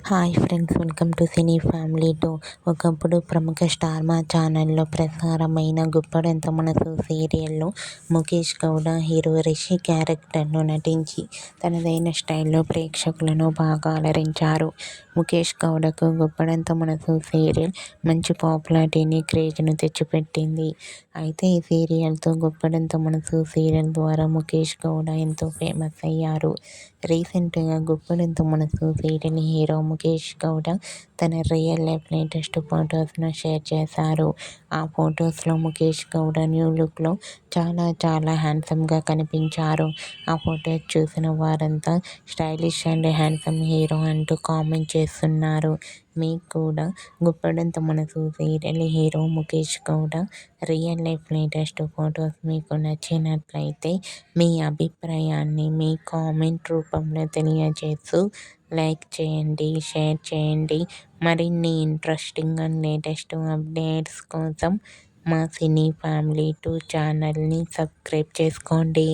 Hi friends, welcome to cine family 2. ఒకప్పుడు ప్రముఖ star మా ఛానల్లో ప్రసారమైన గుప్పడంత మనసు సీరియల్లో ముఖేష్ గౌడ హీరో రిషి క్యారెక్టర్లో నటించి తనదైన స్టైల్లో ప్రేక్షకులను బాగా అలరించారు. ముఖేష్ గౌడకు గుప్పడంత మనసు సీరియల్ మంచి పాపులారిటీని, క్రేజ్ను తెచ్చిపెట్టింది. అయితే ఈ సీరియల్తో గుప్పడంత మనసు సీరియల్ ద్వారా ముఖేష్ గౌడ ఎంతో ఫేమస్ అయ్యారు. రీసెంట్గా గుప్పడంత మనసు సీరియల్ హీరో ముఖేష్ గౌడ తన రియల్ లైఫ్ లేటెస్ట్ ఫొటోస్ను షేర్ చేశారు. ఆ ఫొటోస్లో ముఖేష్ గౌడ న్యూ లుక్లో చాలా హ్యాండ్సమ్గా కనిపించారు. ఆ ఫొటోస్ చూసిన వారంతా స్టైలిష్ అండ్ హ్యాండ్సమ్ హీరో అంటూ కామెంట్ చేస్తున్నారు. మీకు కూడా గుప్పడంత మనసు serial hero Mukesh Gowda real life latest photos మీకు నచ్చినట్లయితే మీ అభిప్రాయాన్ని మీ కామెంట్ రూపంలో తెలియజేస్తూ లైక్ చేయండి, షేర్ చేయండి. మరిన్ని ఇంట్రెస్టింగ్ అండ్ లేటెస్ట్ అప్డేట్స్ కోసం మా సినీ ఫ్యామిలీ 2 ఛానల్ని సబ్స్క్రైబ్ చేసుకోండి.